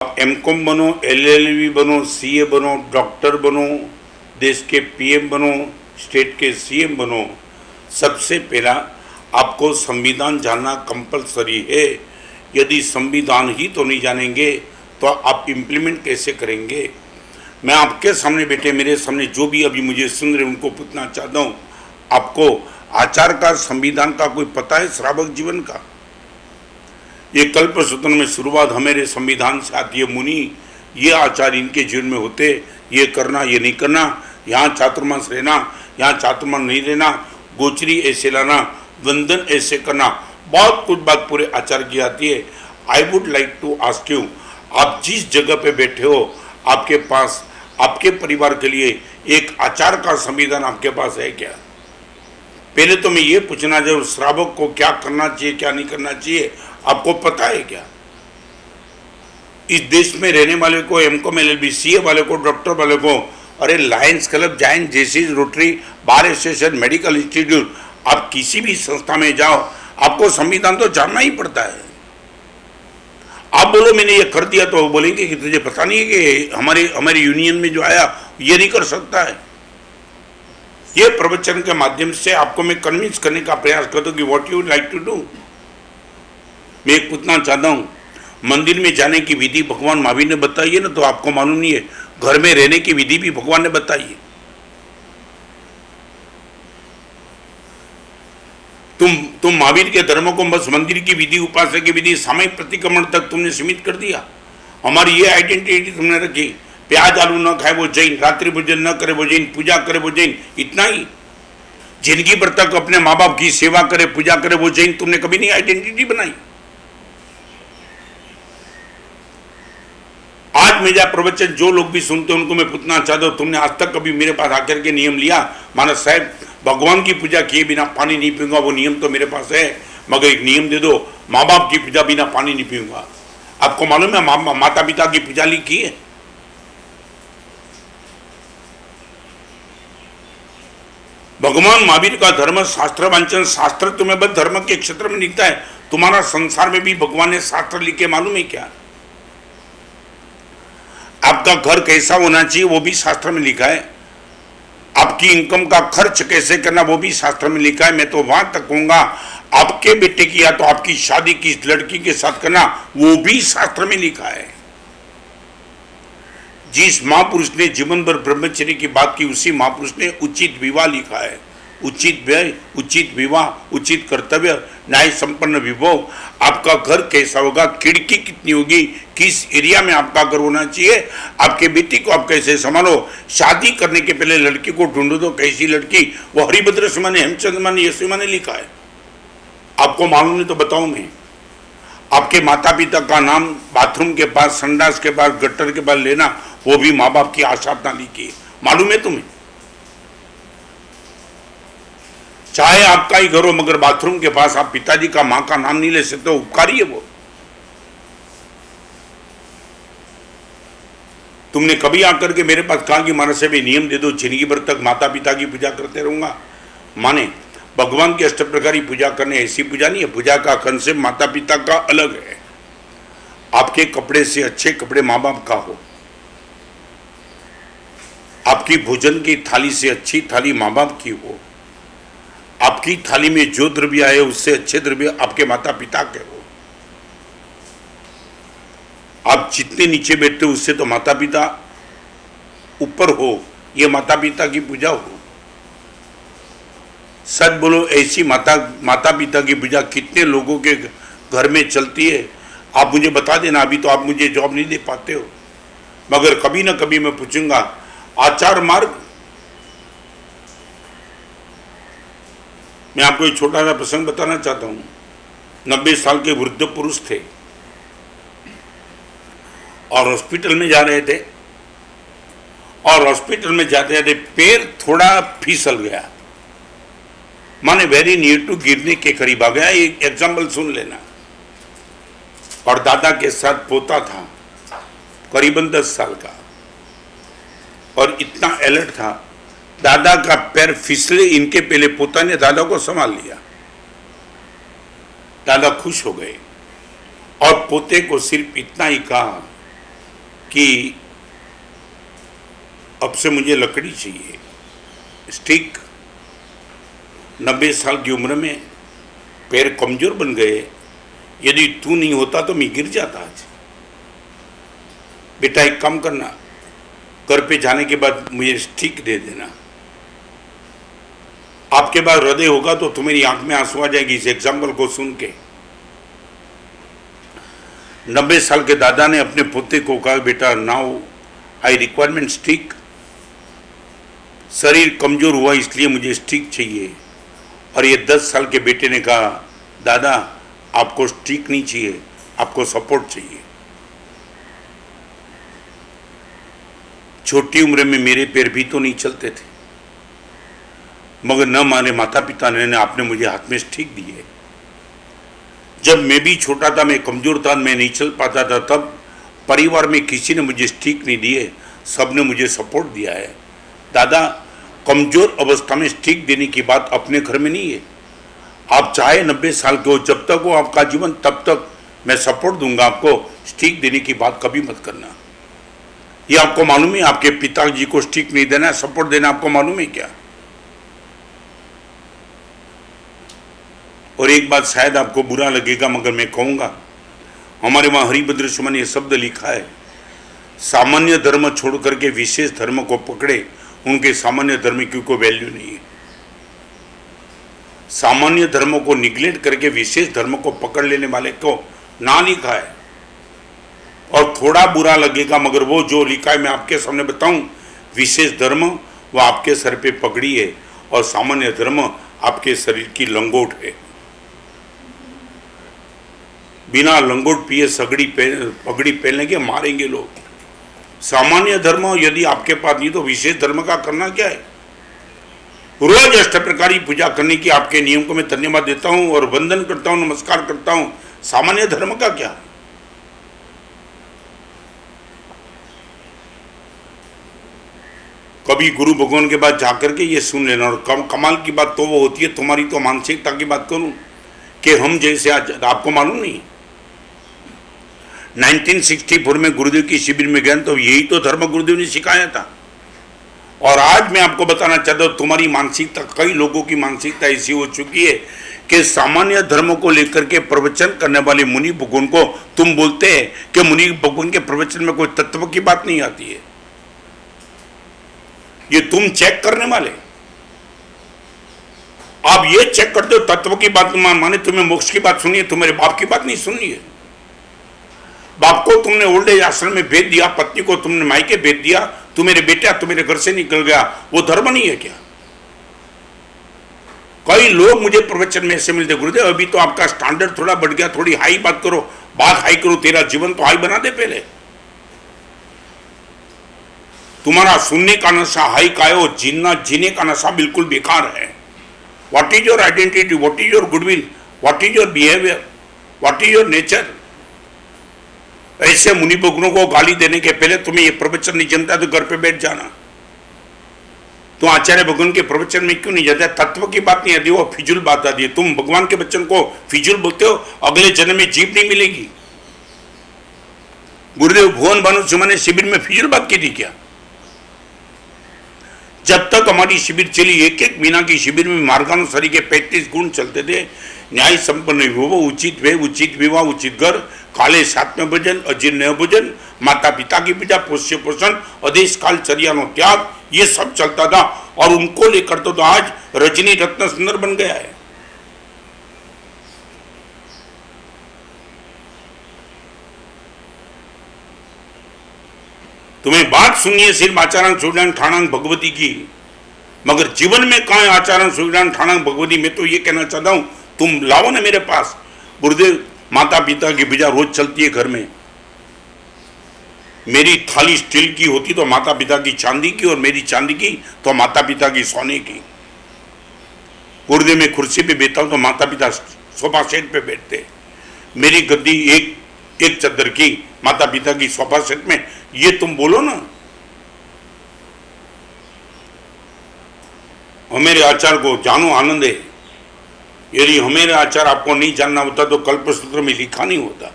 MCom बनो, LLB बनो, CA बनो, डॉक्टर बनो, देश के पीएम बनो, स्टेट के सीएम बनो, सबसे पहला आपको संविधान जानना कंपलसरी है। यदि संविधान ही तो नहीं जानेंगे तो आप इम्प्लीमेंट कैसे करेंगे? मैं आपके सामने बैठे, मेरे सामने जो भी अभी मुझे सुन रहे उनको पूछना चाहता हूँ, आपको आचार का, संविधान का कोई पता है? श्रावक जीवन का ये कल्पसूत्र में शुरुआत हमारे संविधान से आती है। मुनि ये आचार इनके जीवन में होते, ये करना, ये नहीं करना, यहाँ चातुर्मास रहना, यहाँ चातुर्मास नहीं रहना, गोचरी ऐसे लाना, वंदन ऐसे करना, बहुत कुछ बात पूरे आचार की आती है। I would like to ask you, आप जिस जगह पे बैठे हो, आपके पास आपके परिवार के लिए एक आचार का संविधान आपके पास है क्या? पहले तो मैं ये पूछना चाहूँ, श्रावक को क्या करना चाहिए, क्या नहीं करना चाहिए, आपको पता है क्या? इस देश में रहने वाले को, एमकॉम, एलएलबी, सीए वाले को, डॉक्टर वाले को, अरे Lions club, giant, Jaycees, rotary, bar association, medical institute, आप किसी भी संस्था में जाओ, आपको संविधान तो जानना ही पड़ता है। आप बोलो मैंने ये कर दिया तो बोलेंगे कि तुझे पता नहीं है कि हमारे यूनियन में जो आया ये नहीं कर सकता है। ये प्रवचन के माध्यम से आपको मैं कन्विंस करने का प्रयास करता हूँ कि what you like to do. मैं एक पूछना चाहता हूँ, मंदिर में जाने की विधि भगवान महावीर ने बताई है ना, तो आपको मालूम नहीं है? घर में रहने की विधि भी भगवान ने बताई है। तुम महावीर के धर्म को बस मंदिर की विधि, उपासना की विधि, सामयिक प्रतिक्रमण तक तुमने सीमित कर दिया। हमारी ये आइडेंटिटी तुमने रखी, प्याज आलू न खाए वो जैन, रात्रि भोजन न करे वो जैन, पूजा करे वो जैन, इतना ही। जिंदगी भर तक अपने माँ बाप की सेवा करे, पूजा करे वो जैन, तुमने कभी नहीं आइडेंटिटी बनाई। आज मेरा प्रवचन जो लोग भी सुनते हैं उनको मैं पूछना चाहता हूँ, तुमने आज तक कभी मेरे पास आकर के नियम लिया? माना साहब भगवान की पूजा किए बिना पानी नहीं पीऊंगा, वो नियम तो मेरे पास है, मगर एक नियम दे दो, माँ बाप की पूजा बिना पानी नहीं पीऊंगा। आपको मालूम है माता पिता की पूजा ली की है? भगवान महावीर का धर्म शास्त्र वांचन, शास्त्र तुम्हें बस धर्म के क्षेत्र में लिखता है, तुम्हारा संसार में भी भगवान ने शास्त्र लिखे, मालूम है क्या? आपका घर कैसा होना चाहिए वो भी शास्त्र में लिखा है, आपकी इनकम का खर्च कैसे करना वो भी शास्त्र में लिखा है। मैं तो वहां तक कहूंगा, आपके बेटे की या तो आपकी शादी किस लड़की के साथ करना वो भी शास्त्र में लिखा है। जिस महापुरुष ने जीवन भर ब्रह्मचर्य की बात की, उसी महापुरुष ने उचित विवाह लिखा है। उचित व्यय, उचित विवाह, उचित कर्तव्य, न्याय संपन्न विभव। आपका घर कैसा होगा, खिड़की कितनी होगी, किस एरिया में आपका घर होना चाहिए, आपके बेटी को आप कैसे संभालो, शादी करने के पहले लड़की को ढूंढो तो कैसी लड़की, वो हरिभद्र सिंह ने, हेमचंद्र ने, यशोमा ने लिखा है। आपको मालूम नहीं तो बताऊं मैं। आपके माता पिता का नाम बाथरूम के पास, संडास के पास, गटर के पास लेना, वो भी माँ बाप की आशाधना लिखी है, मालूम है तुम्हें? चाहे आपका ही घर हो, मगर बाथरूम के पास आप पिताजी का, मां का नाम नहीं ले सकते, उपकारी है वो। तुमने कभी आकर के मेरे पास कहा कि महाराज से भी नियम दे दो, जिंदगी भर तक माता पिता की पूजा करते रहूंगा? माने भगवान की अष्टप्रकारी पूजा करने ऐसी पूजा नहीं है। पूजा का कंसेप्ट माता पिता का अलग है। आपके कपड़े से अच्छे कपड़े माँ बाप का हो, आपकी भोजन की थाली से अच्छी थाली माँ बाप की हो, आपकी थाली में जो द्रव्य आए उससे अच्छे द्रव्य आपके माता पिता के हो। आप जितने नीचे बैठते हो उससे तो माता पिता ऊपर हो, ये माता पिता की पूजा हो। सच बोलो, ऐसी माता पिता की पूजा कितने लोगों के घर में चलती है? आप मुझे बता देना, अभी तो आप मुझे जॉब नहीं दे पाते हो, मगर कभी ना कभी मैं पूछूंगा। आचार मार्ग, मैं आपको एक छोटा सा प्रसंग बताना चाहता हूं। 90 साल के वृद्ध पुरुष थे और हॉस्पिटल में जा रहे थे, और हॉस्पिटल में जाते जाते पैर थोड़ा फिसल गया, माने वेरी नियर टू गिरने के करीब आ गया। एक एग्जाम्पल सुन लेना। और दादा के साथ पोता था करीबन 10 साल का, और इतना अलर्ट था, दादा का पैर फिसले, इनके पहले पोता ने दादा को संभाल लिया। दादा खुश हो गए और पोते को सिर्फ इतना ही कहा, कि अब से मुझे लकड़ी चाहिए, स्टिक। 90 साल की उम्र में पैर कमजोर बन गए, यदि तू नहीं होता तो मैं गिर जाता आज। बेटा एक काम करना, घर पे जाने के बाद मुझे स्टिक दे देना। आपके पास हृदय होगा तो तुम्हारी आंख में आंसू आ जाएगी इस एग्जाम्पल को सुन के। 90 साल के दादा ने अपने पोते को कहा, बेटा नाउ आई रिक्वायरमेंट स्टिक। शरीर कमजोर हुआ इसलिए मुझे स्टिक चाहिए। और ये 10 साल के बेटे ने कहा, दादा आपको स्टिक नहीं चाहिए, आपको सपोर्ट चाहिए। छोटी उम्र में मेरे पैर भी तो नहीं चलते थे, मगर न माने माता पिता ने आपने मुझे हाथ में स्टिक दी है। जब मैं भी छोटा था, मैं कमजोर था, मैं नहीं चल पाता था, तब परिवार में किसी ने मुझे स्टिक नहीं दिए, सबने मुझे सपोर्ट दिया है। दादा कमजोर अवस्था में स्टिक देने की बात अपने घर में नहीं है। आप चाहे 90 साल के हो, जब तक हो आपका जीवन तब तक मैं सपोर्ट दूंगा आपको। स्टिक देने की बात कभी मत करना। ये आपको मालूम है, आपके पिताजी को स्टिक नहीं देना, सपोर्ट देना आपको मालूम है क्या? और एक बात शायद आपको बुरा लगेगा, मगर मैं कहूंगा, हमारे वहां हरिभद्र सुमन ये शब्द लिखा है, सामान्य धर्म छोड़ करके विशेष धर्म को पकड़े, उनके सामान्य धर्म की कोई वैल्यू नहीं है। सामान्य धर्म को निग्लेक्ट करके विशेष धर्म को पकड़ लेने वाले को ना लिखा है। और थोड़ा बुरा लगेगा, मगर वो जो लिखा है मैं आपके सामने बताऊं, विशेष धर्म वो आपके सर पे पगड़ी है और सामान्य धर्म आपके शरीर की लंगोट है। बिना लंगोट पिए पगड़ी पहनने के मारेंगे लोग। सामान्य धर्म यदि आपके पास नहीं तो विशेष धर्म का करना क्या है? रोज अष्टप्रकारी पूजा करने की आपके नियम को मैं धन्यवाद देता हूं और वंदन करता हूं, नमस्कार करता हूं। सामान्य धर्म का क्या? कभी गुरु भगवान के बाद जाकर के ये सुन लेना। और कमाल की बात तो वो होती है, तुम्हारी तो मानसिकता की बात करूं कि हम जैसे आज, आपको मालूम नहीं 1964 में गुरुदेव की शिविर में गए तो यही तो धर्म गुरुदेव ने सिखाया था। और आज मैं आपको बताना चाहता हूं, तुम्हारी मानसिकता, कई लोगों की मानसिकता ऐसी हो चुकी है कि सामान्य धर्म को लेकर के प्रवचन करने वाले मुनि भगवान को तुम बोलते हैं कि मुनि भगवान के प्रवचन में कोई तत्व की बात नहीं आती है। ये तुम चेक करने वाले, आप ये चेक करते हो तत्व की बात माने तुम्हें मोक्ष की बात सुनी है, तुम्हारे बाप की बात नहीं सुननी है। बाप को तुमने ओल्ड एज आश्रम में भेज दिया, पत्नी को तुमने मायके भेज दिया, तुम्हारे बेटा तुम्हारे घर से निकल गया, वो धर्म नहीं है क्या? कई लोग मुझे प्रवचन में ऐसे मिलते, गुरुदेव अभी तो आपका स्टैंडर्ड थोड़ा बढ़ गया, थोड़ी हाई बात करो, बात हाई करो, तेरा जीवन तो हाई बना दे पहले। तुम्हारा सुनने का नशा हाई का है और जीने का नशा बिल्कुल बेकार है। What is your identity, what is your goodwill, what is your behaviour, what is your nature? ऐसे मुनि भगवानों को गाली देने के पहले तुम्हें ये प्रवचन नहीं जमता तो घर पे बैठ जाना। तो आचार्य भगवान के प्रवचन में क्यों नहीं जाता? तत्व की बात नहीं आती, वो फिजूल बात आती है। तुम भगवान के बच्चन को फिजूल बोलते हो, अगले जन्म में जीभ नहीं मिलेगी। गुरुदेव भुवन भानु सुमन ने शिविर में फिजूल बात की थी क्या? जब तक हमारी शिविर चली, एक एक महीना की शिविर में मार्गानुसारी के 35 गुण चलते थे। न्याय संपन्न विवाह, उचित वे, उचित विवाह, उचित घर, काले सात्म्य भोजन, अजीर्ण भोजन, माता पिता की पूजा, पोष्य पोषण, आदेश काल चर्यानो त्याग, ये सब चलता था। और उनको लेकर तो आज रजनी रत्न सुंदर बन गया है। तुम्हें बात सुनिए सिर्फ आचारण सुविधान ठाणांग भगवती की, मगर जीवन में कहां है आचारण सुविधान ठाणांग भगवती? मैं तो ये कहना चाहता हूं, तुम लाओ ना मेरे पास। गुरुदेव माता पिता की पूजा रोज चलती है घर में। मेरी थाली स्टील की होती तो माता पिता की चांदी की, और मेरी चांदी की तो माता पिता की सोने की। गुरुदेव में कुर्सी पे बैठता हूं तो माता पिता सोफा सेट पे बैठते। मेरी गद्दी एक चादर की, माता पिता की सोफा सेट में। ये तुम बोलो ना। हमारे आचार को जानो, आनंद है। यदि हमारे आचार आपको नहीं जानना होता तो कल्पसूत्र में लिखा नहीं होता।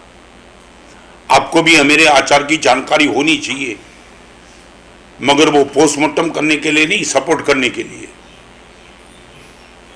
आपको भी मेरे आचार की जानकारी होनी चाहिए, मगर वो पोस्टमार्टम करने के लिए नहीं, सपोर्ट करने के लिए।